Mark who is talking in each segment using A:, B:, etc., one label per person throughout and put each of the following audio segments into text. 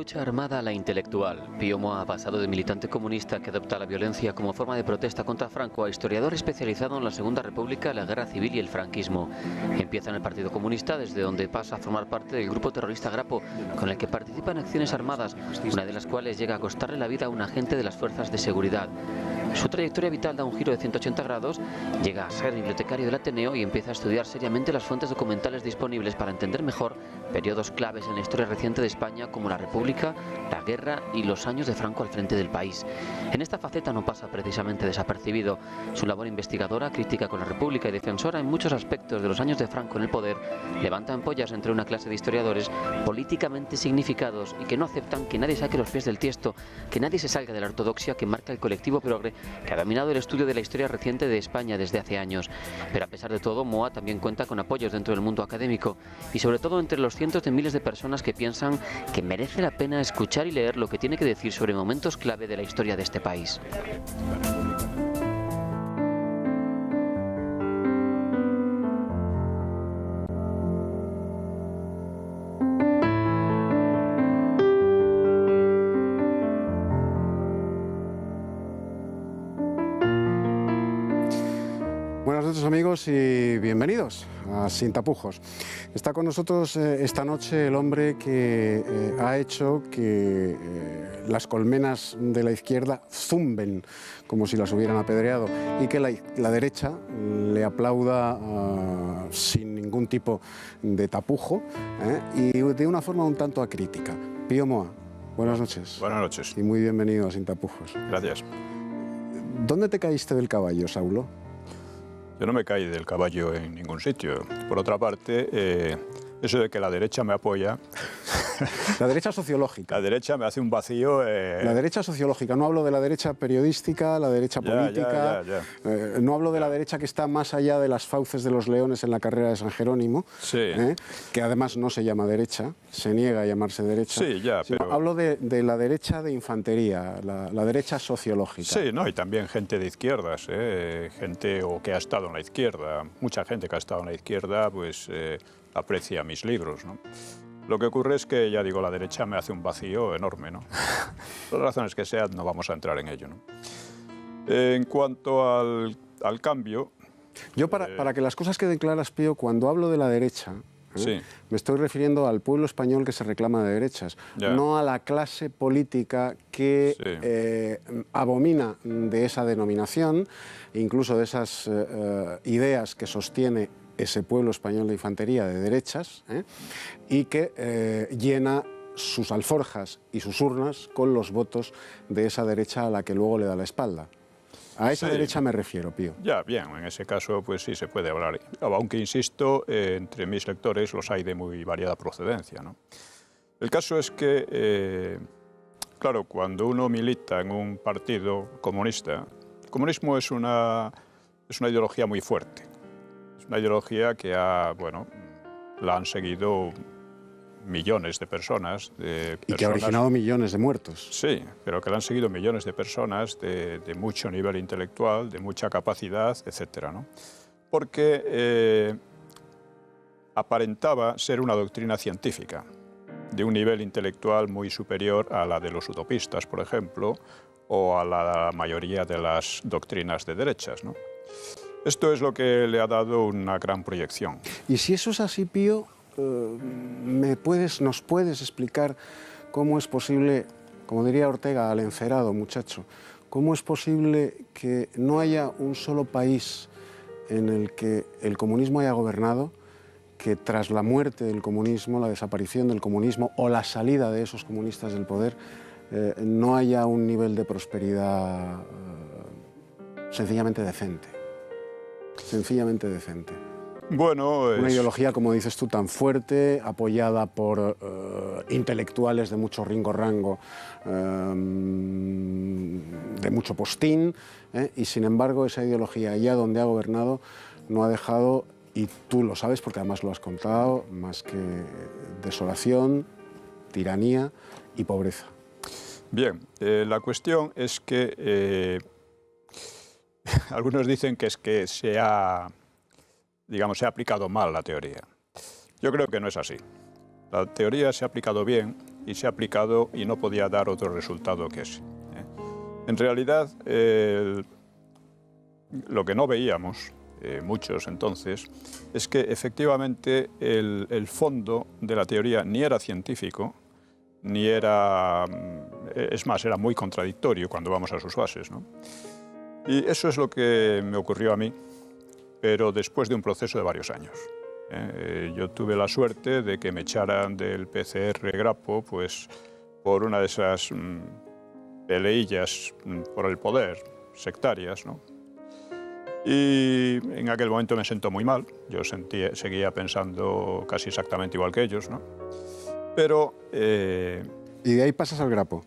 A: lucha armada a la intelectual. Pío Moa ha pasado de militante comunista que adopta la violencia como forma de protesta contra Franco a historiador especializado en la Segunda República, la Guerra Civil y el franquismo. Empieza en el Partido Comunista, desde donde pasa a formar parte del grupo terrorista Grapo, con el que participa en acciones armadas, una de las cuales llega a costarle la vida a un agente de las fuerzas de seguridad. Su trayectoria vital da un giro de 180 grados, llega a ser bibliotecario del Ateneo y empieza a estudiar seriamente las fuentes documentales disponibles para entender mejor periodos claves en la historia reciente de España como la República, la guerra y los años de Franco al frente del país. En esta faceta no pasa precisamente desapercibido. Su labor investigadora, crítica con la República y defensora en muchos aspectos de los años de Franco en el poder, levanta ampollas entre una clase de historiadores políticamente significados y que no aceptan que nadie saque los pies del tiesto, que nadie se salga de la ortodoxia que marca el colectivo progre que ha dominado el estudio de la historia reciente de España desde hace años. Pero a pesar de todo, Moa también cuenta con apoyos dentro del mundo académico y sobre todo entre los cientos de miles de personas que piensan que merece la pena escuchar y leer lo que tiene que decir sobre momentos clave de la historia de este país.
B: Buenas noches, amigos, y bienvenidos a Sin Tapujos. Está con nosotros esta noche el hombre que ha hecho que las colmenas de la izquierda zumben como si las hubieran apedreado y que la derecha le aplauda sin ningún tipo de tapujo y de una forma un tanto acrítica. Pío Moa, buenas noches.
C: Buenas noches.
B: Y muy bienvenido a Sin Tapujos.
C: Gracias.
B: ¿Dónde te caíste del caballo, Saulo?
C: Yo no me caí del caballo en ningún sitio. Por otra parte, eso de que la derecha me apoya...
B: La derecha sociológica.
C: La derecha me hace un vacío...
B: La derecha sociológica. No hablo de la derecha periodística, la derecha política. No hablo de la derecha que está más allá de las fauces de los leones en la carrera de San Jerónimo,
C: sí.
B: Que además no se llama derecha, se niega a llamarse derecha.
C: Sí, ya, pero...
B: Hablo de la derecha de infantería, la derecha sociológica.
C: Sí, no, y también gente de izquierdas, gente que ha estado en la izquierda. Mucha gente que ha estado en la izquierda, pues aprecia mis libros, ¿no? Lo que ocurre es que, ya digo, la derecha me hace un vacío enorme, ¿no? Por las razones que sean, no vamos a entrar en ello, ¿no? En cuanto al cambio...
B: Yo, para que las cosas queden claras, Pío, cuando hablo de la derecha,
C: sí.
B: me estoy refiriendo al pueblo español que se reclama de derechas, no a la clase política que abomina de esa denominación, incluso de esas ideas que sostiene ese pueblo español de infantería de derechas, y que llena sus alforjas y sus urnas con los votos de esa derecha a la que luego le da la espalda. A esa derecha me refiero, Pío.
C: Ya, bien, en ese caso pues sí se puede hablar. Aunque insisto, entre mis lectores los hay de muy variada procedencia, ¿no? El caso es que, claro, cuando uno milita en un partido comunista, el comunismo es una ideología muy fuerte. Es una ideología que la han seguido millones de personas.
B: Y que ha originado millones de muertos.
C: Sí, pero que la han seguido millones de personas de mucho nivel intelectual, de mucha capacidad, etcétera, ¿no? Porque aparentaba ser una doctrina científica, de un nivel intelectual muy superior a la de los utopistas, por ejemplo, o a la mayoría de las doctrinas de derechas, ¿no? Esto es lo que le ha dado una gran proyección.
B: Y si eso es así, Pío, ¿nos puedes explicar cómo es posible, como diría Ortega, al encerado, muchacho, cómo es posible que no haya un solo país en el que el comunismo haya gobernado, que tras la muerte del comunismo, la desaparición del comunismo o la salida de esos comunistas del poder, no haya un nivel de prosperidad sencillamente decente? Sencillamente decente.
C: Bueno,
B: una ideología, como dices tú, tan fuerte, apoyada por intelectuales de mucho rango, de mucho postín, y sin embargo esa ideología, allá donde ha gobernado, no ha dejado, y tú lo sabes porque además lo has contado, más que desolación, tiranía y pobreza.
C: Bien, la cuestión es que algunos dicen que se ha aplicado mal la teoría. Yo creo que no es así. La teoría se ha aplicado bien y se ha aplicado y no podía dar otro resultado que ese. En realidad, lo que no veíamos, muchos entonces, es que efectivamente el fondo de la teoría ni era científico, ni era, es más, era muy contradictorio cuando vamos a sus bases, ¿no? Y eso es lo que me ocurrió a mí, pero después de un proceso de varios años. Yo tuve la suerte de que me echaran del PCR Grapo, pues por una de esas peleillas por el poder, sectarias, ¿no? Y en aquel momento me sentó muy mal. Yo seguía pensando casi exactamente igual que ellos, ¿no? Pero...
B: ¿Y de ahí pasas al Grapo?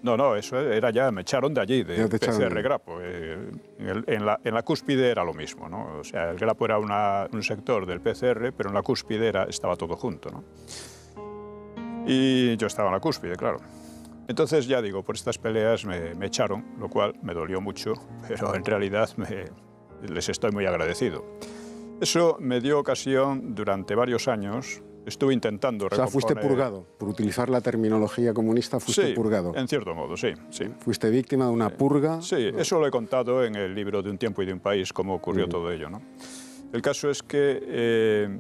C: No, eso era ya, me echaron de allí, de PCR Grapo. En la cúspide era lo mismo, ¿no? O sea, el Grapo era un sector del PCR, pero en la cúspide estaba todo junto, ¿no? Y yo estaba en la cúspide, claro. Entonces, ya digo, por estas peleas me echaron, lo cual me dolió mucho, pero en realidad les estoy muy agradecido. Eso me dio ocasión, durante varios años, estuve intentando recomponer...
B: O sea, fuiste purgado, por utilizar la terminología comunista, fuiste purgado.
C: Sí, en cierto modo, sí.
B: Fuiste víctima de una purga.
C: Sí, eso lo he contado en el libro De un tiempo y de un país, cómo ocurrió todo ello, ¿no? El caso es que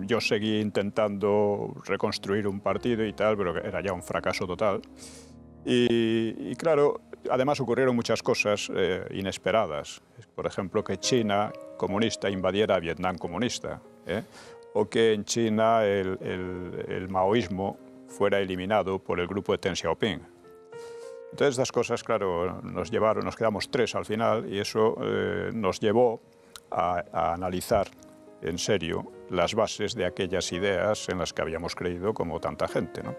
C: yo seguí intentando reconstruir un partido y tal, pero era ya un fracaso total. Y claro, además ocurrieron muchas cosas inesperadas. Por ejemplo, que China comunista invadiera Vietnam comunista, o que en China el maoísmo fuera eliminado por el grupo de Deng Xiaoping. Entonces, estas cosas, claro, nos quedamos 3 al final, y eso nos llevó a analizar en serio las bases de aquellas ideas en las que habíamos creído como tanta gente, ¿no?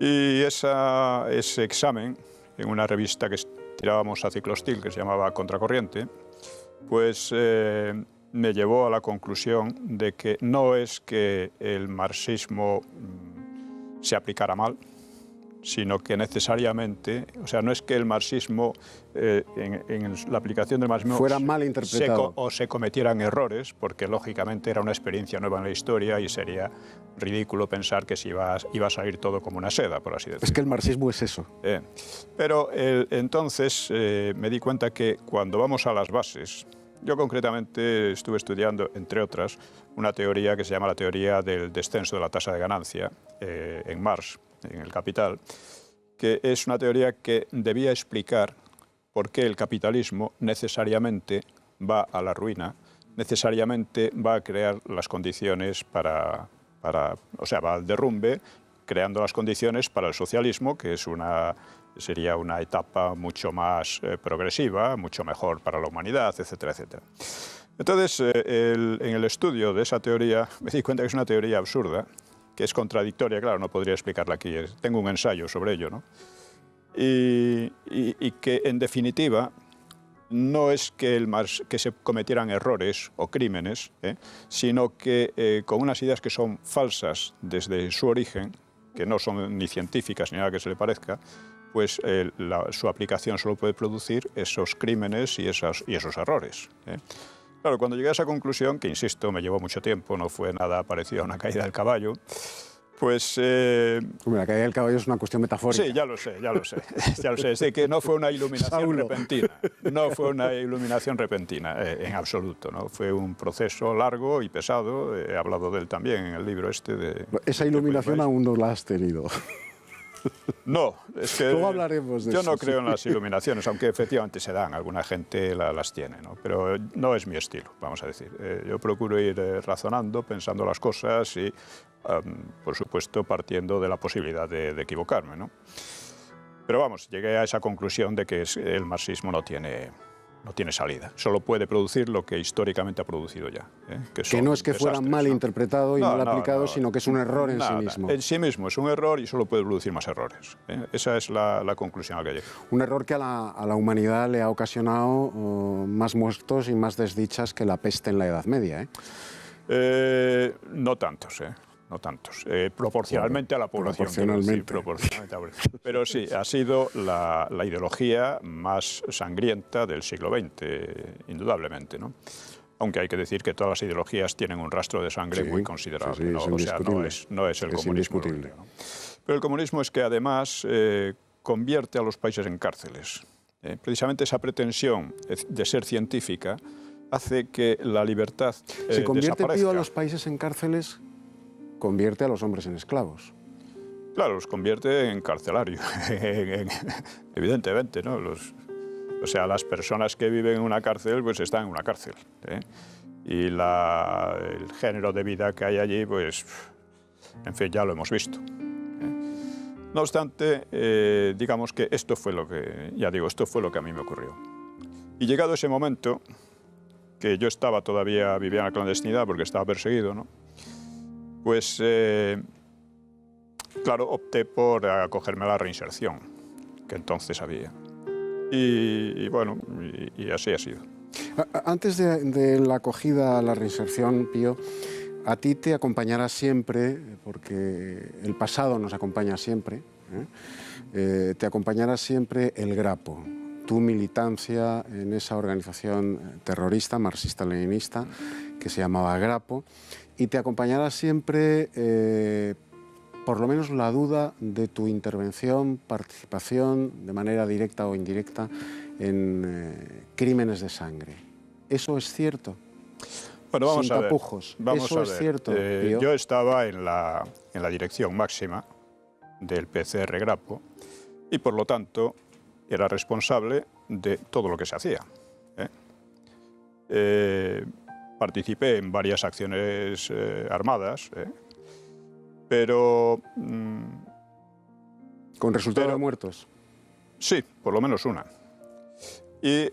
C: Y ese examen, en una revista que tirábamos a ciclostil, que se llamaba Contracorriente, pues me llevó a la conclusión de que no es que el marxismo se aplicara mal, sino que necesariamente, o sea, no es que el marxismo, en la aplicación del marxismo,
B: fuera mal interpretado
C: o se cometieran errores, porque lógicamente era una experiencia nueva en la historia y sería ridículo pensar que iba a salir todo como una seda, por así decirlo.
B: Es que el marxismo es eso.
C: Pero entonces me di cuenta que cuando vamos a las bases, yo concretamente estuve estudiando, entre otras, una teoría que se llama la teoría del descenso de la tasa de ganancia en Marx, en El Capital, que es una teoría que debía explicar por qué el capitalismo necesariamente va a la ruina, necesariamente va a crear las condiciones o sea, va al derrumbe, creando las condiciones para el socialismo, que sería una etapa mucho más progresiva, mucho mejor para la humanidad, etcétera, etcétera. Entonces, en el estudio de esa teoría me di cuenta que es una teoría absurda, que es contradictoria, claro, no podría explicarla aquí. Tengo un ensayo sobre ello, ¿no? Y que, en definitiva, no es que se cometieran errores o crímenes, sino que con unas ideas que son falsas desde su origen, que no son ni científicas ni nada que se le parezca, pues su aplicación solo puede producir esos crímenes y esos errores. Claro, cuando llegué a esa conclusión, que insisto, me llevó mucho tiempo, no fue nada parecido a una caída del caballo, pues...
B: Hombre, la caída del caballo es una cuestión metafórica.
C: Sí, ya lo sé. Es de que no fue una iluminación repentina. No fue una iluminación repentina, en absoluto, ¿no? Fue un proceso largo y pesado. He hablado de él también en el libro este de...
B: Esa iluminación aún no la has tenido.
C: No, es que
B: luego hablaremos de
C: yo
B: eso,
C: no creo en las iluminaciones, aunque efectivamente se dan, alguna gente las tiene, ¿no? Pero no es mi estilo, vamos a decir. Yo procuro ir razonando, pensando las cosas y, por supuesto, partiendo de la posibilidad de equivocarme, ¿no? Pero vamos, llegué a esa conclusión de que el marxismo no tiene salida. Solo puede producir lo que históricamente ha producido ya.
B: Que no es que fuera mal interpretado y mal aplicado, sino que es un error en sí mismo.
C: En sí mismo es un error y solo puede producir más errores. Esa es la conclusión a la que llegué.
B: Un error que a la humanidad le ha ocasionado más muertos y más desdichas que la peste en la Edad Media.
C: No tantos, no tantos. Proporcionalmente a la población. Pero sí, ha sido la ideología más sangrienta del siglo XX, indudablemente, ¿no? aunque hay que decir que todas las ideologías tienen un rastro de sangre muy considerable, ¿no? O sea, no es el comunismo
B: indiscutible.
C: ¿no? Pero el comunismo es que además convierte a los países en cárceles. Precisamente esa pretensión de ser científica hace que la libertad
B: Si convierte,
C: desaparezca.
B: Pío, a los países en cárceles, convierte a los hombres en esclavos.
C: Claro, los convierte en carcelarios, evidentemente, ¿no? O sea, las personas que viven en una cárcel, pues están en una cárcel, ¿eh? Y el género de vida que hay allí, pues, en fin, ya lo hemos visto. No obstante, digamos que esto fue lo que, ya digo, esto fue lo que a mí me ocurrió. Y llegado ese momento, que yo estaba todavía, vivía en la clandestinidad porque estaba perseguido, ¿no? Pues, claro, opté por acogerme a la reinserción, que entonces había. Y bueno, y así ha sido.
B: Antes de la acogida a la reinserción, Pío, a ti te acompañará siempre, porque el pasado nos acompaña siempre, te acompañará siempre el Grapo, tu militancia en esa organización terrorista, marxista-leninista, que se llamaba Grapo, y te acompañará siempre, por lo menos, la duda de tu intervención, participación, de manera directa o indirecta, en crímenes de sangre. ¿Eso es cierto?
C: Bueno, vamos
B: Sin
C: a ver.
B: tapujos.
C: Vamos
B: ¿Eso
C: a
B: es
C: ver.
B: cierto, Pío?
C: Yo estaba en la dirección máxima del PCR Grapo y, por lo tanto, era responsable de todo lo que se hacía. Participé en varias acciones armadas, pero...
B: ¿Con resultado de muertos?
C: Sí, por lo menos una. Y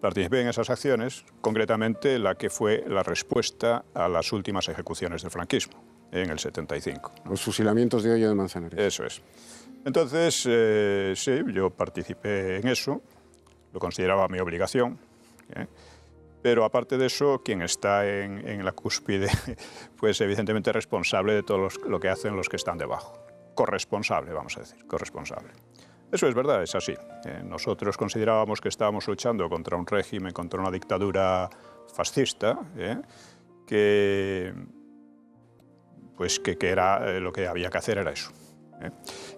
C: participé en esas acciones, concretamente la que fue la respuesta a las últimas ejecuciones del franquismo, en el 75. ¿no?
B: Los fusilamientos de Hoyo de Manzanares.
C: Eso es. Entonces, sí, yo participé en eso, lo consideraba mi obligación, pero aparte de eso, quien está en la cúspide, pues evidentemente responsable de todo lo que hacen los que están debajo. Corresponsable, vamos a decir, corresponsable. Eso es verdad, es así. Nosotros considerábamos que estábamos luchando contra un régimen, contra una dictadura fascista, que era lo que había que hacer era eso.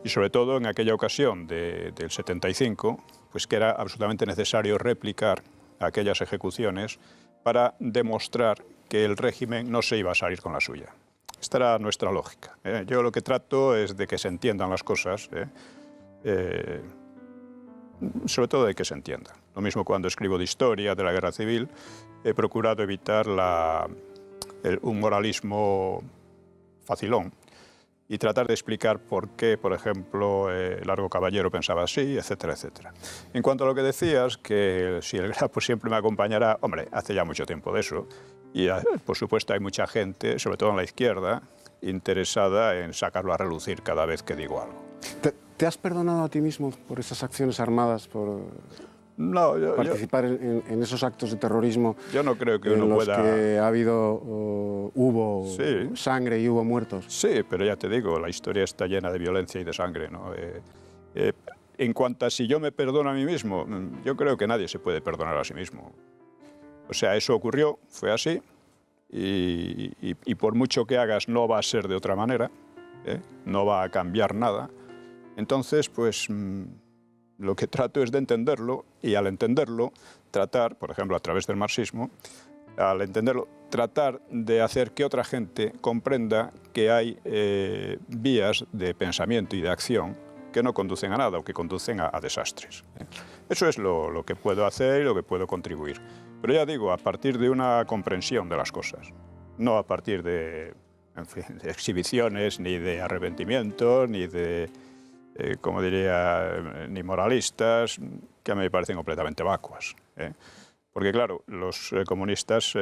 C: Y sobre todo en aquella ocasión del 75, pues que era absolutamente necesario replicar aquellas ejecuciones para demostrar que el régimen no se iba a salir con la suya. Esta era nuestra lógica. Yo lo que trato es de que se entiendan las cosas, sobre todo de que se entiendan. Lo mismo cuando escribo de historia de la guerra civil, he procurado evitar un moralismo facilón y tratar de explicar por qué, por ejemplo, Largo Caballero pensaba así, etcétera, etcétera. En cuanto a lo que decías, que si el Grapo siempre me acompañará, hombre, hace ya mucho tiempo de eso, y por supuesto hay mucha gente, sobre todo en la izquierda, interesada en sacarlo a relucir cada vez que digo algo.
B: ¿Te has perdonado a ti mismo por esas acciones armadas, por
C: no,
B: participar en esos actos de terrorismo?
C: Yo no creo que
B: en
C: uno
B: los
C: pueda...
B: que hubo
C: Sí.
B: sangre y hubo muertos.
C: Sí, pero ya te digo, la historia está llena de violencia y de sangre, ¿no? En cuanto a si yo me perdono a mí mismo, yo creo que nadie se puede perdonar a sí mismo. O sea, eso ocurrió, fue así, y por mucho que hagas no va a ser de otra manera, no va a cambiar nada. Entonces, pues lo que trato es de entenderlo, y al entenderlo, tratar, por ejemplo, a través del marxismo, al entenderlo, tratar de hacer que otra gente comprenda que hay vías de pensamiento y de acción que no conducen a nada o que conducen a desastres. Eso es lo que puedo hacer y lo que puedo contribuir. Pero ya digo, a partir de una comprensión de las cosas, no a partir de, en fin, de exhibiciones, ni de arrepentimientos, ni de, como diría, ni moralistas, que a mí me parecen completamente vacuas. Porque claro, los comunistas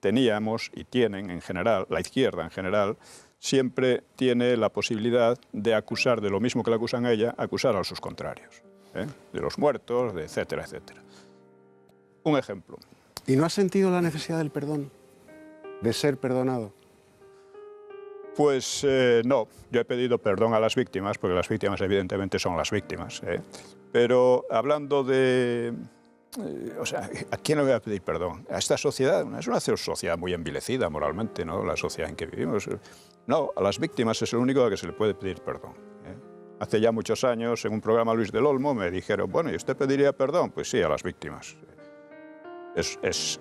C: teníamos y tienen en general, la izquierda en general, siempre tiene la posibilidad de acusar de lo mismo que le acusan a ella, acusar a sus contrarios, de los muertos, de etcétera, etcétera. Un ejemplo.
B: ¿Y no has sentido la necesidad del perdón? ¿De ser perdonado?
C: Pues no, yo he pedido perdón a las víctimas, porque las víctimas evidentemente son las víctimas. Pero hablando de O sea, ¿a quién le voy a pedir perdón? A esta sociedad, es una sociedad muy envilecida moralmente, ¿no? La sociedad en que vivimos. No, a las víctimas es el único a que se le puede pedir perdón. Hace ya muchos años, en un programa Luis del Olmo, me dijeron, bueno, ¿y usted pediría perdón? Pues sí, a las víctimas. Es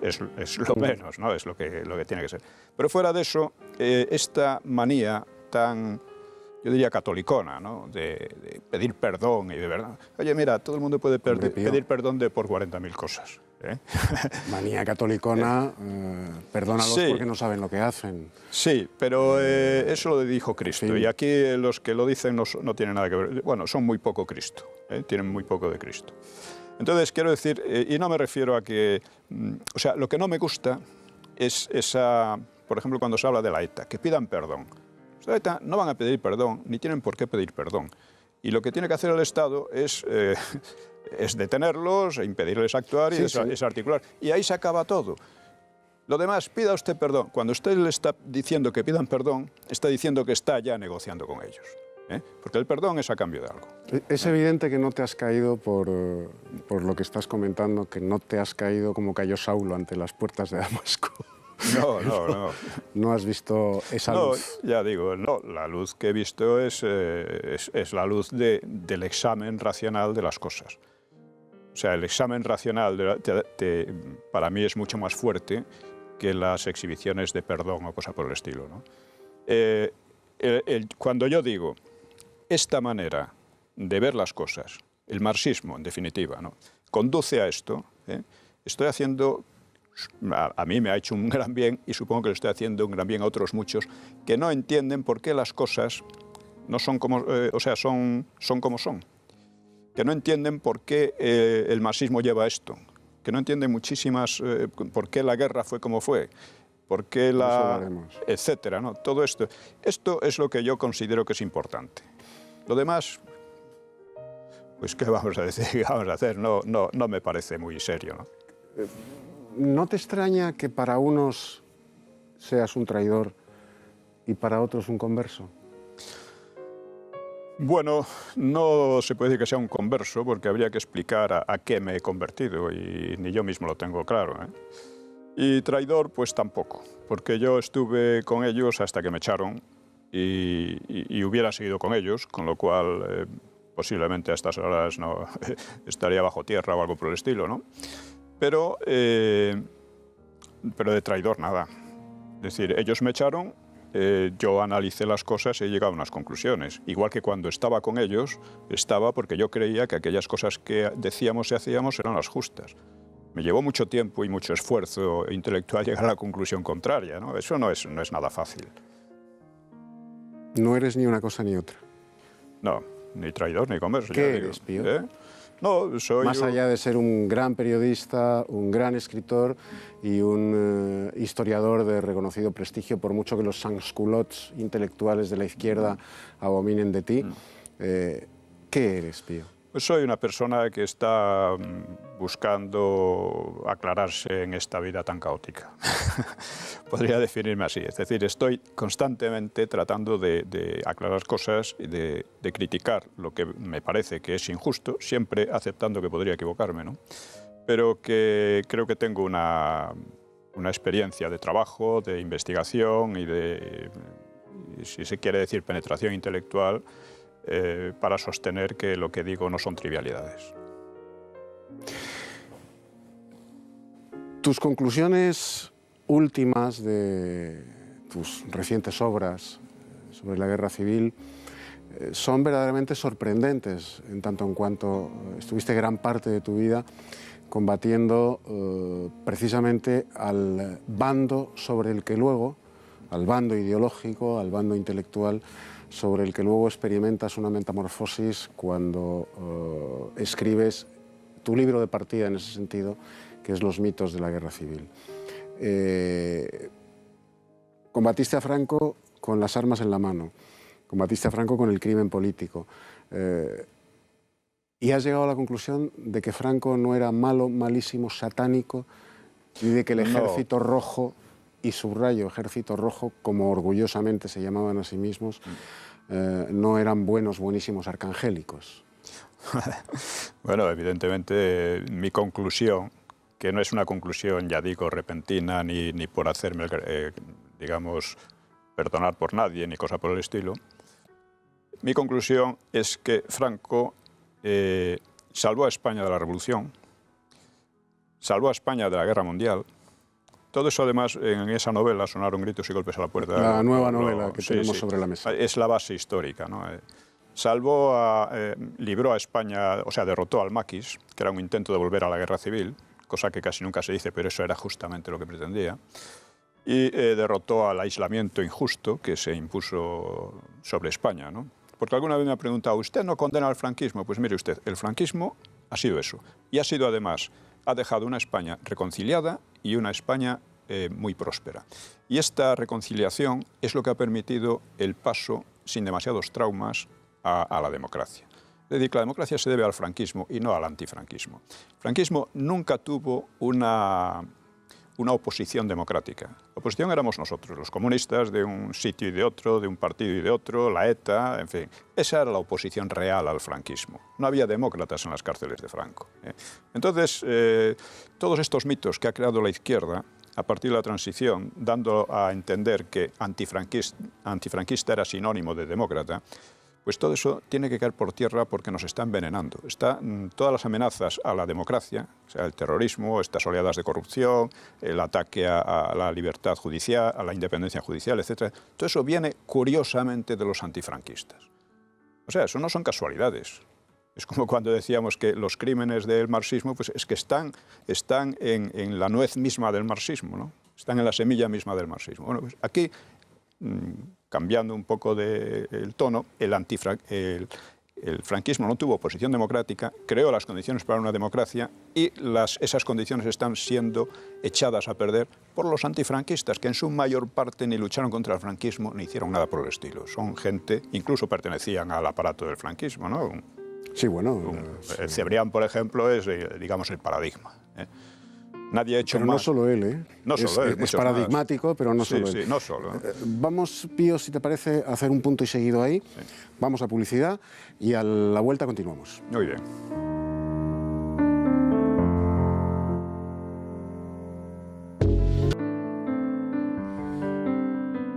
C: lo menos, ¿no? Es lo que tiene que ser. Pero fuera de eso, esta manía tan, yo diría, catolicona, ¿no? De pedir perdón y de verdad. Oye, mira, todo el mundo puede pedir perdón por 40.000 cosas.
B: Manía catolicona, perdónalos porque no saben lo que hacen.
C: Sí, pero eso lo dijo Cristo. Y aquí los que lo dicen no tienen nada que ver. Bueno, son muy poco Cristo, tienen muy poco de Cristo. Entonces, quiero decir, y no me refiero a que... O sea, lo que no me gusta es esa... Por ejemplo, cuando se habla de la ETA, que pidan perdón. Los de la ETA no van a pedir perdón, ni tienen por qué pedir perdón. Y lo que tiene que hacer el Estado es detenerlos, impedirles actuar y desarticular. Y ahí se acaba todo. Lo demás, pida usted perdón. Cuando usted le está diciendo que pidan perdón, está diciendo que está ya negociando con ellos. Porque el perdón es a cambio de algo.
B: Es evidente que no te has caído por lo que estás comentando, que no te has caído como cayó Saulo ante las puertas de Damasco.
C: No.
B: No has visto esa luz.
C: Ya digo, no. La luz que he visto es la luz del examen racional de las cosas. O sea, el examen racional para mí es mucho más fuerte que las exhibiciones de perdón o cosa por el estilo, ¿no? Cuando yo digo esta manera de ver las cosas, el marxismo, en definitiva, ¿no?, conduce a esto, estoy haciendo... A mí me ha hecho un gran bien y supongo que le estoy haciendo un gran bien a otros muchos que no entienden por qué las cosas no son como, son como son. Que no entienden por qué el marxismo lleva a esto. Que no entienden muchísimas por qué la guerra fue como fue. Por qué etcétera, ¿no? Todo esto. Esto es lo que yo considero que es importante. Lo demás, pues ¿qué vamos a decir? ¿Qué vamos a hacer? No me parece muy serio, ¿no?
B: ¿No te extraña que para unos seas un traidor y para otros un converso?
C: Bueno, no se puede decir que sea un converso porque habría que explicar a qué me he convertido y ni yo mismo lo tengo claro, Y traidor, pues tampoco, porque yo estuve con ellos hasta que me echaron y hubiera seguido con ellos, con lo cual posiblemente a estas horas no estaría bajo tierra o algo por el estilo, ¿no? Pero de traidor nada. Es decir, ellos me echaron, yo analicé las cosas y he llegado a unas conclusiones. Igual que cuando estaba con ellos, estaba porque yo creía que aquellas cosas que decíamos y hacíamos eran las justas. Me llevó mucho tiempo y mucho esfuerzo intelectual llegar a la conclusión contraria, ¿no? Eso no es nada fácil.
B: No eres ni una cosa ni otra.
C: No, ni traidor ni converso.
B: ¿Qué eres, Pío?
C: No, soy...
B: Más allá de ser un gran periodista, un gran escritor y un historiador de reconocido prestigio, por mucho que los sansculots intelectuales de la izquierda abominen de ti, ¿qué eres, Pío?
C: Pues soy una persona que está buscando aclararse en esta vida tan caótica. Podría definirme así. Es decir, estoy constantemente tratando de aclarar cosas y de criticar lo que me parece que es injusto, siempre aceptando que podría equivocarme, ¿no? Pero que creo que tengo una experiencia de trabajo, de investigación y de, si se quiere decir, penetración intelectual, para sostener que lo que digo no son trivialidades.
B: Tus conclusiones últimas de tus recientes obras sobre la guerra civil son verdaderamente sorprendentes, en tanto en cuanto estuviste gran parte de tu vida combatiendo precisamente al bando sobre el que luego, al bando ideológico, al bando intelectual, sobre el que luego experimentas una metamorfosis cuando escribes tu libro de partida en ese sentido, que es Los mitos de la guerra civil. Combatiste a Franco con las armas en la mano, combatiste a Franco con el crimen político y has llegado a la conclusión de que Franco no era malo, malísimo, satánico y de que el Ejército Rojo, y subrayo Ejército Rojo, como orgullosamente se llamaban a sí mismos, no eran buenos, buenísimos arcangélicos.
C: Bueno, evidentemente mi conclusión, que no es una conclusión, ya digo, repentina, ni por hacerme, digamos, perdonar por nadie, ni cosa por el estilo. Mi conclusión es que Franco salvó a España de la Revolución, salvó a España de la Guerra Mundial. Todo eso, además, en esa novela sonaron gritos y golpes a la puerta.
B: La nueva novela que tenemos sobre la mesa.
C: Es la base histórica, ¿no? Libró a España, o sea, derrotó al maquis, que era un intento de volver a la guerra civil, cosa que casi nunca se dice, pero eso era justamente lo que pretendía. Y derrotó al aislamiento injusto que se impuso sobre España, ¿no? Porque alguna vez me ha preguntado, ¿usted no condena al franquismo? Pues mire usted, el franquismo ha sido eso. Y ha sido, además, ha dejado una España reconciliada y una España muy próspera. Y esta reconciliación es lo que ha permitido el paso, sin demasiados traumas, a la democracia. Es decir, que la democracia se debe al franquismo y no al antifranquismo. El franquismo nunca tuvo una oposición democrática. La oposición éramos nosotros, los comunistas de un sitio y de otro, de un partido y de otro, la ETA, en fin. Esa era la oposición real al franquismo. No había demócratas en las cárceles de Franco. Entonces, todos estos mitos que ha creado la izquierda a partir de la transición, dando a entender que antifranquista era sinónimo de demócrata, pues todo eso tiene que caer por tierra porque nos está envenenando. Todas las amenazas a la democracia, o sea, el terrorismo, estas oleadas de corrupción, el ataque a la libertad judicial, a la independencia judicial, etc. Todo eso viene curiosamente de los antifranquistas. O sea, eso no son casualidades. Es como cuando decíamos que los crímenes del marxismo, pues es que están en la nuez misma del marxismo, ¿no? Están en la semilla misma del marxismo. Bueno, pues aquí, cambiando un poco el tono, el franquismo no tuvo oposición democrática, creó las condiciones para una democracia y esas condiciones están siendo echadas a perder por los antifranquistas, que en su mayor parte ni lucharon contra el franquismo ni hicieron nada por el estilo. Son gente, incluso pertenecían al aparato del franquismo, ¿no?
B: Sí, bueno.
C: Cebrián, por ejemplo, es, digamos, el paradigma. Nadie ha hecho
B: pero
C: más.
B: No solo él, ¿eh?
C: No solo él,
B: es paradigmático, pero no solo él.
C: Sí, no solo.
B: Vamos, Pío, si te parece, a hacer un punto y seguido ahí. Sí. Vamos a publicidad y a la vuelta continuamos.
C: Muy bien.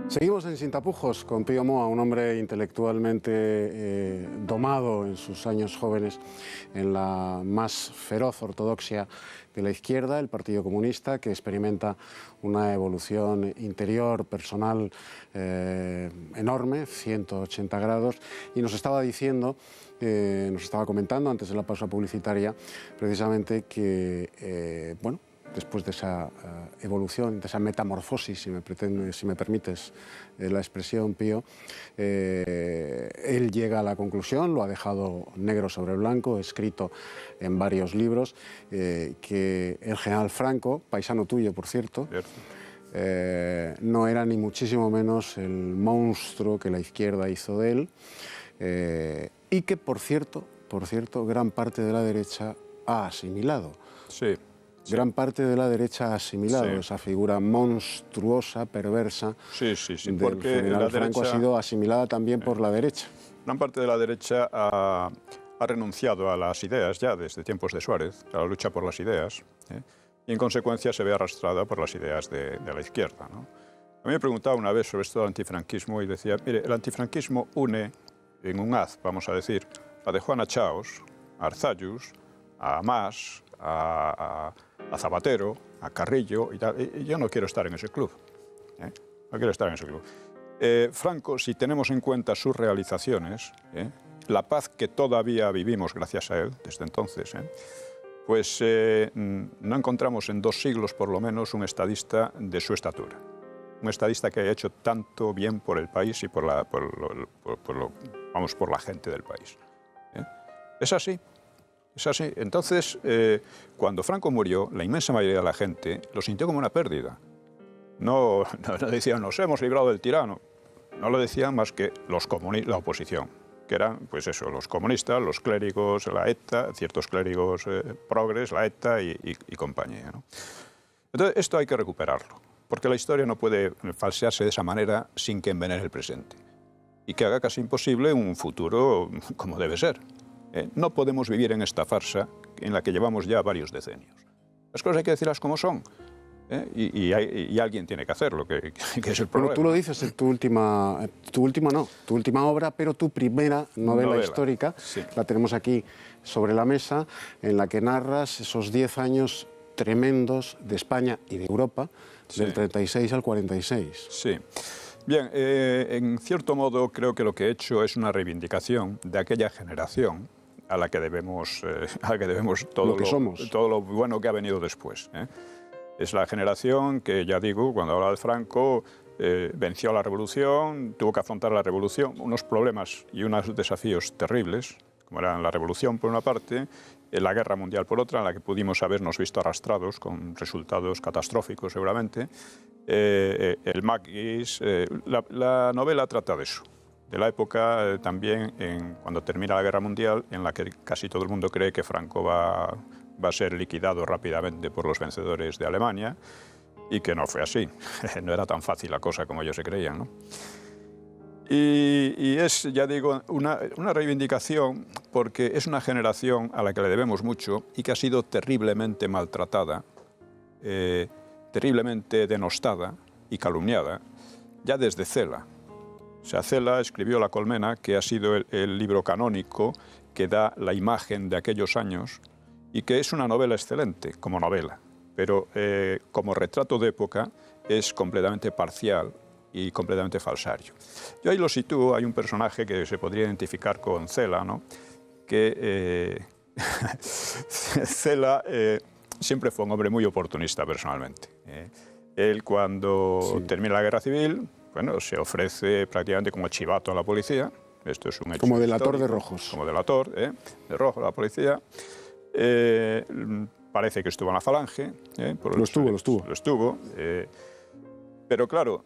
B: Seguimos en Sin Tapujos con Pío Moa, un hombre intelectualmente domado en sus años jóvenes en la más feroz ortodoxia de la izquierda, el Partido Comunista, que experimenta una evolución interior, personal enorme, 180 grados, y nos estaba diciendo, nos estaba comentando antes de la pausa publicitaria, precisamente que, bueno, después de esa evolución, de esa metamorfosis, si me permites la expresión, Pío, él llega a la conclusión, lo ha dejado negro sobre blanco, escrito en varios libros, que el general Franco, paisano tuyo, por cierto, no era ni muchísimo menos el monstruo que la izquierda hizo de él, y que, por cierto, gran parte de la derecha ha asimilado.
C: Sí.
B: Gran parte de la derecha ha asimilado esa figura monstruosa, perversa del general Franco, ha sido asimilada también por la derecha.
C: Gran parte de la derecha ha renunciado a las ideas ya desde tiempos de Suárez, a la lucha por las ideas, y en consecuencia se ve arrastrada por las ideas de la izquierda, ¿no? A mí me preguntaba una vez sobre esto del antifranquismo y decía, mire, el antifranquismo une en un haz, vamos a decir, a de Juana Chaos, a Arzallus, a Mas, a Zapatero, a Carrillo y tal. Y yo no quiero estar en ese club. No quiero estar en ese club. Franco, si tenemos en cuenta sus realizaciones, la paz que todavía vivimos gracias a él, desde entonces, pues no encontramos en 2 siglos, por lo menos, un estadista de su estatura. Un estadista que haya hecho tanto bien por el país y por la gente del país. Es así. Es así. Entonces, cuando Franco murió, la inmensa mayoría de la gente lo sintió como una pérdida. No decían, nos hemos librado del tirano. No lo decían más que la oposición, que eran, pues eso, los comunistas, los clérigos, la ETA, ciertos clérigos progres, la ETA y compañía, ¿no? Entonces, esto hay que recuperarlo, porque la historia no puede falsearse de esa manera sin que envenene el presente y que haga casi imposible un futuro como debe ser. No podemos vivir en esta farsa en la que llevamos ya varios decenios. Las cosas hay que decirlas como son. Y alguien tiene que hacerlo, que es el problema.
B: Bueno, tú lo dices en tu última obra, pero tu primera novela histórica,
C: sí.
B: La tenemos aquí sobre la mesa, en la que narras esos 10 años tremendos de España y de Europa, del 36 al 46.
C: Sí. Bien, en cierto modo creo que lo que he hecho es una reivindicación de aquella generación a la que debemos todo lo bueno que ha venido después. Es la generación que, ya digo, cuando habla de Franco, venció la revolución, tuvo que afrontar la revolución, unos problemas y unos desafíos terribles, como eran la revolución por una parte, la guerra mundial por otra, en la que pudimos habernos visto arrastrados con resultados catastróficos seguramente. El maquis, la novela trata de eso, de la época también cuando termina la guerra mundial, en la que casi todo el mundo cree que Franco va a ser liquidado rápidamente por los vencedores de Alemania, y que no fue así. No era tan fácil la cosa como ellos se creían, ¿no? Y es, ya digo, una reivindicación, porque es una generación a la que le debemos mucho y que ha sido terriblemente maltratada, terriblemente denostada y calumniada, ya desde Cela. O sea, Cela escribió La Colmena, que ha sido el libro canónico que da la imagen de aquellos años, y que es una novela excelente como novela, pero como retrato de época es completamente parcial y completamente falsario. Yo ahí lo sitúo, hay un personaje que se podría identificar con Cela, ¿no? Que Cela siempre fue un hombre muy oportunista personalmente. Él, cuando termina la guerra civil, bueno, se ofrece prácticamente como chivato a la policía. Esto es un hecho
B: como delator
C: histórico,
B: de rojos.
C: Como delator de rojos a la policía. Parece que estuvo en la Falange.
B: Lo estuvo.
C: Pero claro,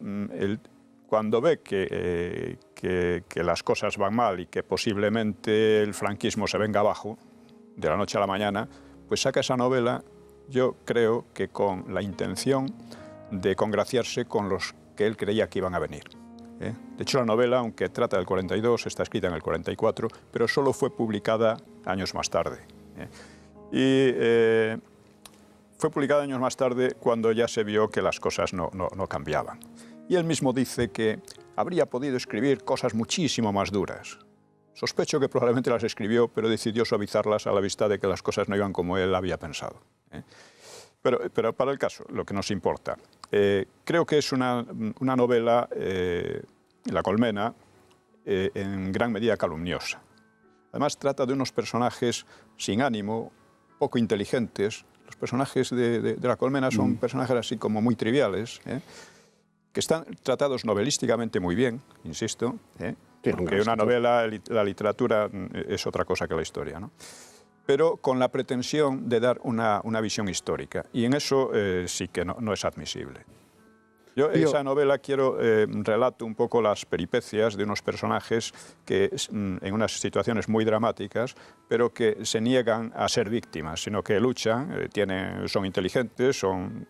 C: cuando ve que las cosas van mal y que posiblemente el franquismo se venga abajo de la noche a la mañana, pues saca esa novela, yo creo que con la intención de congraciarse con los que él creía que iban a venir. De hecho, la novela, aunque trata del 42, está escrita en el 44, pero solo fue publicada años más tarde. Y fue publicada años más tarde cuando ya se vio que las cosas no cambiaban. Y él mismo dice que habría podido escribir cosas muchísimo más duras. Sospecho que probablemente las escribió, pero decidió suavizarlas a la vista de que las cosas no iban como él había pensado. Pero para el caso, lo que nos importa, creo que es una novela, La Colmena, en gran medida calumniosa. Además, trata de unos personajes sin ánimo, poco inteligentes. Los personajes de La Colmena son personajes así como muy triviales, que están tratados novelísticamente muy bien, insisto, porque una novela, la literatura es otra cosa que la historia, ¿no? Pero con la pretensión de dar una visión histórica. Y en eso sí que no es admisible. Yo en esa novela relato un poco las peripecias de unos personajes que en unas situaciones muy dramáticas, pero que se niegan a ser víctimas, sino que luchan, son inteligentes, en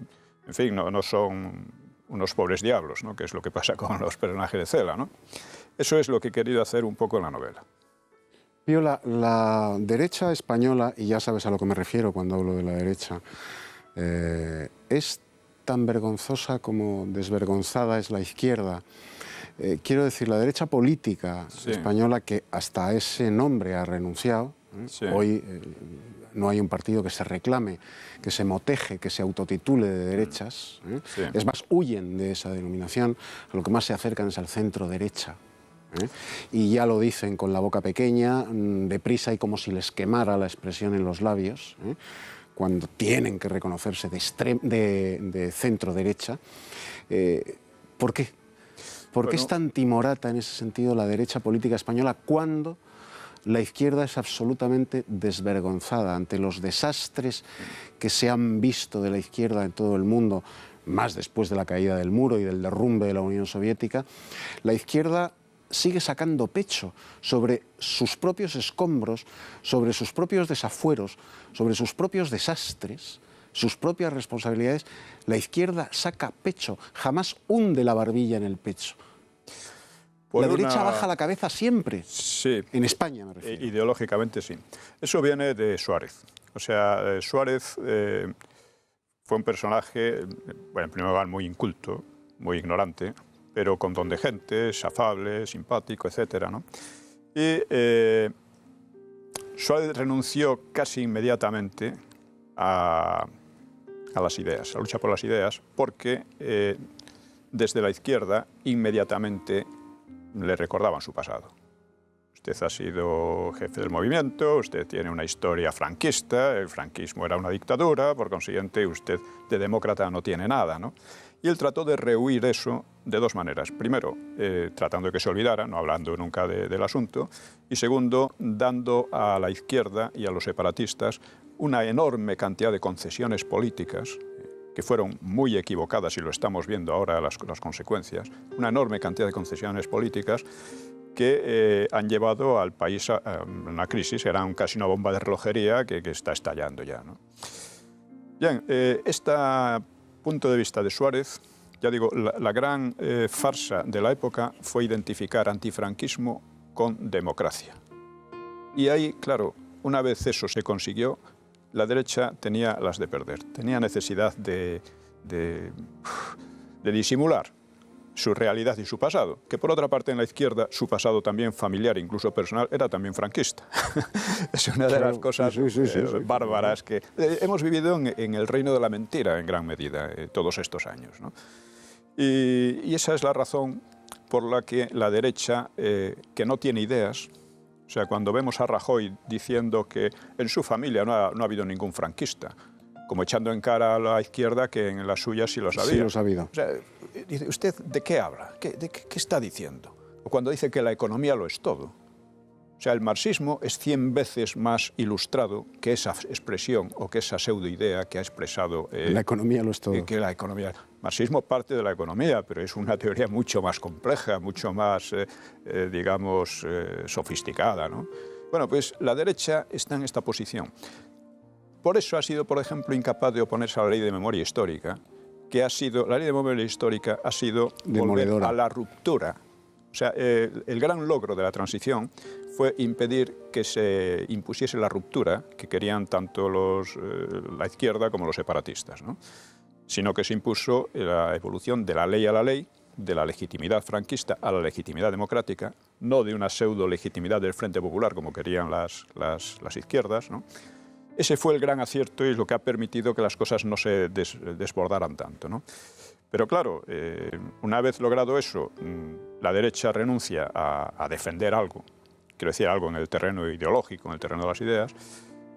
C: fin, no son unos pobres diablos, ¿no? Que es lo que pasa con los personajes de Cela, ¿no? Eso es lo que he querido hacer un poco en la novela.
B: Pío, la derecha española, y ya sabes a lo que me refiero cuando hablo de la derecha, es tan vergonzosa como desvergonzada es la izquierda. Quiero decir, la derecha política española, que hasta ese nombre ha renunciado, hoy no hay un partido que se reclame, que se moteje, que se autotitule de derechas, es más, huyen de esa denominación, a lo que más se acercan es al centro derecha. Y ya lo dicen con la boca pequeña, deprisa y como si les quemara la expresión en los labios, cuando tienen que reconocerse de centro derecha. ¿Por qué? ¿Por qué es tan timorata en ese sentido la derecha política española cuando la izquierda es absolutamente desvergonzada ante los desastres que se han visto de la izquierda en todo el mundo, más después de la caída del muro y del derrumbe de la Unión Soviética? La izquierda sigue sacando pecho sobre sus propios escombros, sobre sus propios desafueros, sobre sus propios desastres, sus propias responsabilidades. La izquierda saca pecho, jamás hunde la barbilla en el pecho. La derecha baja la cabeza siempre.
C: Sí.
B: En España, me refiero.
C: Ideológicamente, sí. Eso viene de Suárez. O sea, Suárez fue un personaje, bueno, en primer lugar, muy inculto, muy ignorante, pero con don de gente, afable, simpático, etcétera, ¿no? Y Suárez renunció casi inmediatamente a las ideas, a la lucha por las ideas, porque desde la izquierda inmediatamente le recordaban su pasado. Usted ha sido jefe del movimiento, usted tiene una historia franquista, el franquismo era una dictadura, por consiguiente usted de demócrata no tiene nada, ¿no? Y él trató de rehuir eso de dos maneras. Primero, tratando de que se olvidara, no hablando nunca del asunto, y segundo, dando a la izquierda y a los separatistas una enorme cantidad de concesiones políticas que fueron muy equivocadas, y lo estamos viendo ahora las consecuencias, una enorme cantidad de concesiones políticas que han llevado al país a una crisis, era casi una bomba de relojería que está estallando ya, ¿no? Bien, este punto de vista de Suárez, ya digo, la gran farsa de la época fue identificar antifranquismo con democracia. Y ahí, claro, una vez eso se consiguió, la derecha tenía las de perder, tenía necesidad de disimular su realidad y su pasado, que por otra parte en la izquierda su pasado también familiar, incluso personal, era también franquista. Es una de las cosas bárbaras que hemos vivido en el reino de la mentira en gran medida todos estos años, ¿no? Y esa es la razón por la que la derecha, que no tiene ideas, o sea, cuando vemos a Rajoy diciendo que en su familia no ha habido ningún franquista, como echando en cara a la izquierda que en la suya sí los había.
B: Sí los ha habido.
C: O sea, dice, ¿usted de qué habla? ¿De qué está diciendo? O cuando dice que la economía lo es todo. O sea, el marxismo es 100 veces más ilustrado que esa expresión o que esa pseudoidea que ha expresado...
B: la economía lo es todo.
C: Que la economía... El marxismo parte de la economía, pero es una teoría mucho más compleja, mucho más, digamos, sofisticada, ¿no? Bueno, pues la derecha está en esta posición. Por eso ha sido, por ejemplo, incapaz de oponerse a la ley de memoria histórica, que ha sido... La ley de memoria histórica ha sido volver a la ruptura. O sea, el gran logro de la transición fue impedir que se impusiese la ruptura que querían tanto la izquierda como los separatistas, ¿no? Sino que se impuso la evolución de la ley a la ley, de la legitimidad franquista a la legitimidad democrática, no de una pseudo legitimidad del Frente Popular como querían las izquierdas, ¿no? Ese fue el gran acierto y es lo que ha permitido que las cosas no se desbordaran tanto, ¿no? Pero claro, una vez logrado eso, la derecha renuncia a defender algo, quiero decir algo en el terreno ideológico, en el terreno de las ideas,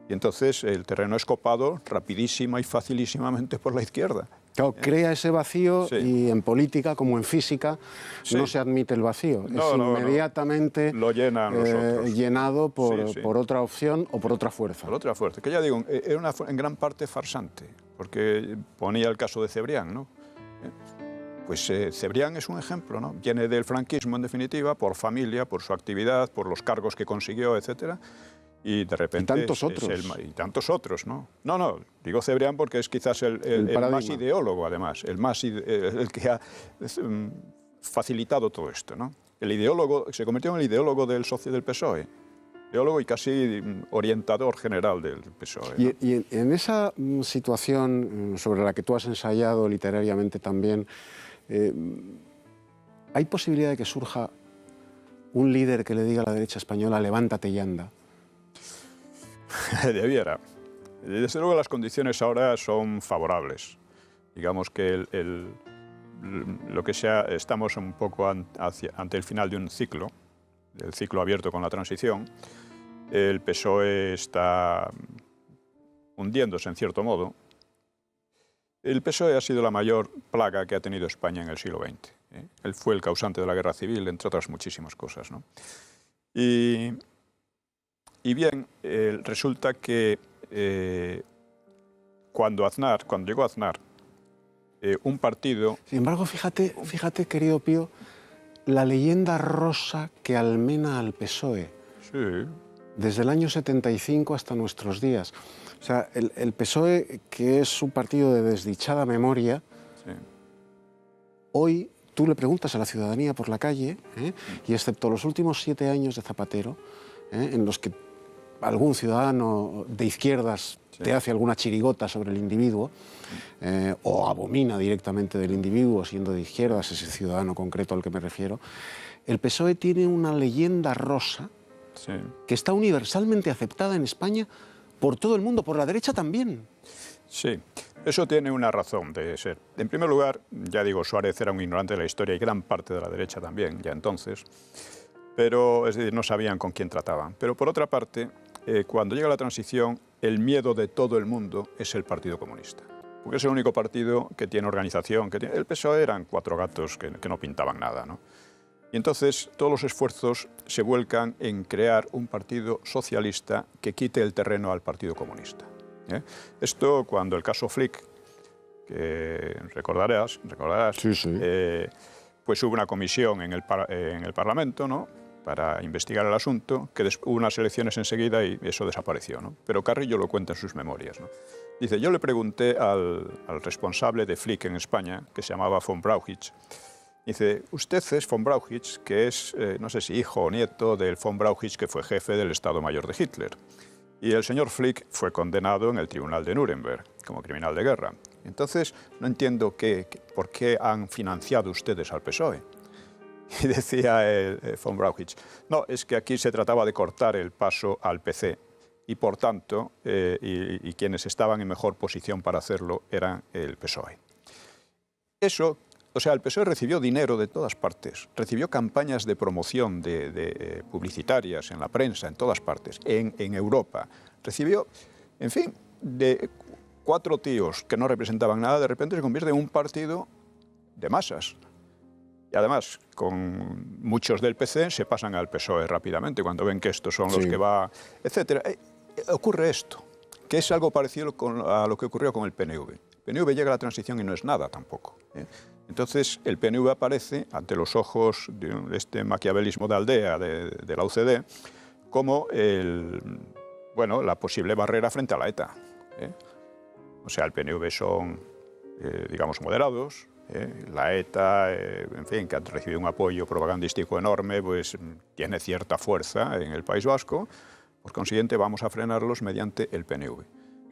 C: y entonces el terreno es copado rapidísima y facilísimamente por la izquierda.
B: Claro, crea ese vacío y en política como en física no se admite el vacío. Es inmediatamente
C: lo llenan los otros.
B: Llenado por otra opción o por otra fuerza.
C: Por otra fuerza, que ya digo, era en gran parte farsante, porque ponía el caso de Cebrián, ¿no? Pues Cebrián es un ejemplo, ¿no? Viene del franquismo, en definitiva, por familia, por su actividad, por los cargos que consiguió, etcétera. Y de repente...
B: Y tantos otros.
C: Y tantos otros, ¿no? No, digo Cebrián porque es quizás el más ideólogo, además, el que ha facilitado todo esto, ¿no? El ideólogo, se convirtió en el ideólogo del socio del PSOE. Ideólogo y casi orientador general del PSOE, ¿no?
B: Y en esa situación sobre la que tú has ensayado literariamente también, ¿hay posibilidad de que surja un líder que le diga a la derecha española, levántate y anda?
C: Debiera. Desde luego las condiciones ahora son favorables. Digamos que lo que sea, estamos un poco ante el final de un ciclo, el ciclo abierto con la transición. El PSOE está hundiéndose en cierto modo. El PSOE ha sido la mayor plaga que ha tenido España en el siglo XX. Él fue el causante de la guerra civil, entre otras muchísimas cosas, ¿no? Y bien, resulta que cuando llegó Aznar, un partido...
B: Sin embargo, fíjate, querido Pío, la leyenda rosa que almena al PSOE.
C: Sí.
B: Desde el año 75 hasta nuestros días. O sea, el PSOE, que es un partido de desdichada memoria, hoy tú le preguntas a la ciudadanía por la calle, y excepto los últimos 7 años de Zapatero, en los que algún ciudadano de izquierdas te hace alguna chirigota sobre el individuo, o abomina directamente del individuo, siendo de izquierdas ese ciudadano concreto al que me refiero, el PSOE tiene una leyenda rosa que está universalmente aceptada en España por todo el mundo, por la derecha también.
C: Sí, eso tiene una razón de ser. En primer lugar, ya digo, Suárez era un ignorante de la historia y gran parte de la derecha también, ya entonces, pero es decir, no sabían con quién trataban. Pero por otra parte, cuando llega la transición, el miedo de todo el mundo es el Partido Comunista. Porque es el único partido que tiene organización. El PSOE eran 4 gatos que no pintaban nada, ¿no? Y entonces todos los esfuerzos se vuelcan en crear un partido socialista que quite el terreno al Partido Comunista. Esto cuando el caso Flick, que recordarás
B: sí, sí.
C: Pues hubo una comisión en el Parlamento, ¿no?, para investigar el asunto, que hubo unas elecciones enseguida y eso desapareció, ¿no? Pero Carrillo lo cuenta en sus memorias, ¿no? Dice, yo le pregunté al responsable de Flick en España, que se llamaba von Brauchitsch, dice, usted es von Brauchitsch, que es, no sé si hijo o nieto del von Brauchitsch que fue jefe del Estado Mayor de Hitler. Y el señor Flick fue condenado en el Tribunal de Nuremberg como criminal de guerra. Entonces, no entiendo por qué han financiado ustedes al PSOE. Y decía von Brauchitsch, no, es que aquí se trataba de cortar el paso al PC y, por tanto, y quienes estaban en mejor posición para hacerlo eran el PSOE. Eso, o sea, el PSOE recibió dinero de todas partes, recibió campañas de promoción de publicitarias en la prensa, en todas partes, en Europa. Recibió, en fin, de 4 tíos que no representaban nada, de repente se convierte en un partido de masas. Y además, con muchos del PC se pasan al PSOE rápidamente, cuando ven que estos son los que va, etcétera. Ocurre esto, que es algo parecido a lo que ocurrió con el PNV. El PNV llega a la transición y no es nada tampoco. Entonces, el PNV aparece ante los ojos de este maquiavelismo de aldea de la UCD como la posible barrera frente a la ETA. O sea, el PNV son, digamos, moderados. La ETA, en fin, que ha recibido un apoyo propagandístico enorme, pues tiene cierta fuerza en el País Vasco. Por consiguiente, vamos a frenarlos mediante el PNV.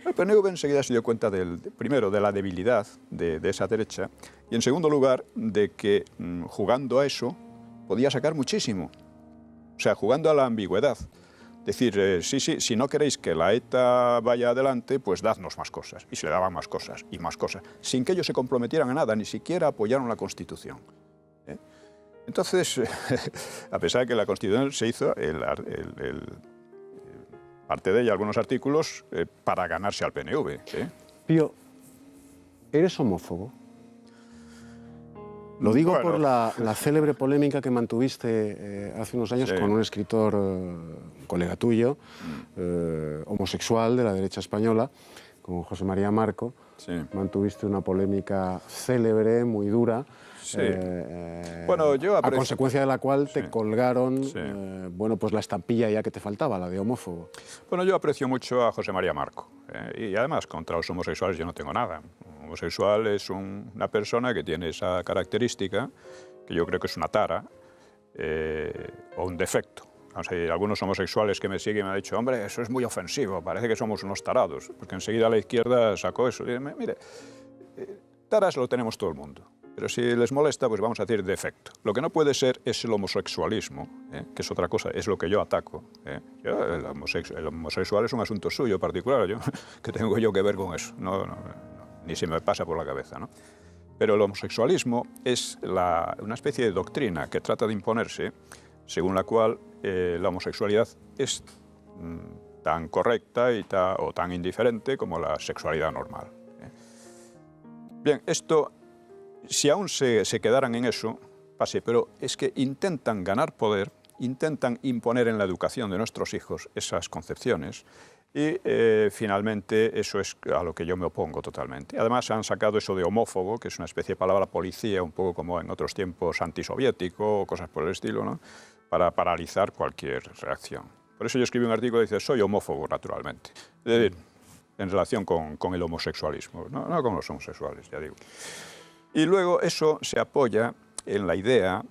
C: El PNV enseguida se dio cuenta, primero, de la debilidad de esa derecha y, en segundo lugar, de que jugando a eso podía sacar muchísimo. O sea, jugando a la ambigüedad. Decir, si no queréis que la ETA vaya adelante, pues dadnos más cosas. Y se le daban más cosas y más cosas, sin que ellos se comprometieran a nada, ni siquiera apoyaron la Constitución. Entonces, a pesar de que la Constitución se hizo, parte de ella, algunos artículos, para ganarse al PNV.
B: Pío, ¿eres homófobo? Lo digo por la célebre polémica que mantuviste hace unos años con un escritor, colega tuyo, homosexual de la derecha española, con José María Marco. Mantuviste una polémica célebre, muy dura, a consecuencia de la cual te colgaron pues la estampilla ya que te faltaba, la de homófobo.
C: Bueno, yo aprecio mucho a José María Marco, y además contra los homosexuales yo no tengo nada. Un homosexual es una persona que tiene esa característica, que yo creo que es una tara o un defecto. O sea, hay algunos homosexuales que me siguen me han dicho, hombre, eso es muy ofensivo, parece que somos unos tarados, porque enseguida la izquierda sacó eso. Y, mire, taras lo tenemos todo el mundo, pero si les molesta, pues vamos a decir defecto. Lo que no puede ser es el homosexualismo, que es otra cosa, es lo que yo ataco. El homosexual es un asunto suyo particular, ¿qué tengo yo que ver con eso? Ni se me pasa por la cabeza, ¿no? Pero el homosexualismo es una especie de doctrina que trata de imponerse, según la cual la homosexualidad es tan correcta o tan indiferente como la sexualidad normal. Bien, esto, si aún se quedaran en eso, pase, pero es que intentan ganar poder, intentan imponer en la educación de nuestros hijos esas concepciones y finalmente eso es a lo que yo me opongo totalmente. Además han sacado eso de homófobo, que es una especie de palabra policía, un poco como en otros tiempos antisoviético o cosas por el estilo, ¿no?, para paralizar cualquier reacción. Por eso yo escribí un artículo que dice, soy homófobo naturalmente, es decir, en relación con el homosexualismo, no con los homosexuales, ya digo. Y luego eso se apoya en la idea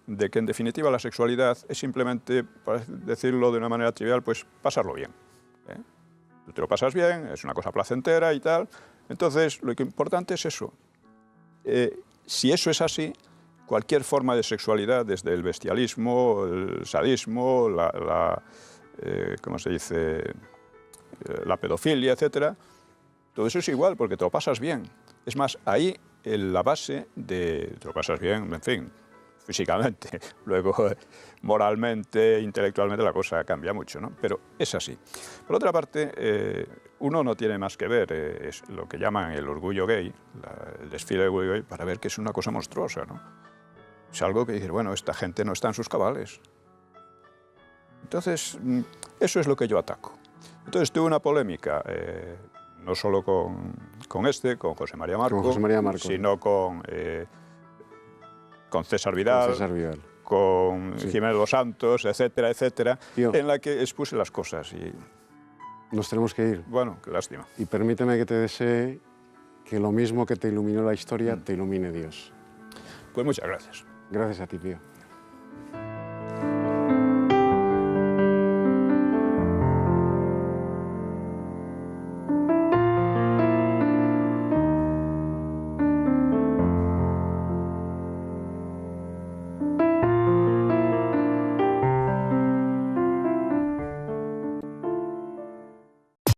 C: de que en definitiva la sexualidad es simplemente, para decirlo de una manera trivial, pues pasarlo bien. Tú te lo pasas bien, es una cosa placentera y tal. Entonces, lo que importante es eso. Si eso es así, cualquier forma de sexualidad, desde el bestialismo, el sadismo, ¿cómo se dice?, la pedofilia, etcétera, todo eso es igual, porque te lo pasas bien. Es más, ahí la base de te lo pasas bien, en fin, físicamente, luego moralmente, intelectualmente la cosa cambia mucho, ¿no? Pero es así. Por otra parte, uno no tiene más que ver es lo que llaman el orgullo gay, el desfile de orgullo gay, para ver que es una cosa monstruosa, ¿no? Es algo que dices, bueno, esta gente no está en sus cabales. Entonces, eso es lo que yo ataco. Entonces tuve una polémica, no solo con José María Marco, sino con César Vidal, con Jiménez Los Santos, etcétera, etcétera, en la que expuse las cosas. Y
B: nos tenemos que ir.
C: Bueno, qué lástima.
B: Y permíteme que te desee que lo mismo que te iluminó la historia, te ilumine Dios.
C: Pues muchas gracias.
B: Gracias a ti, Pío.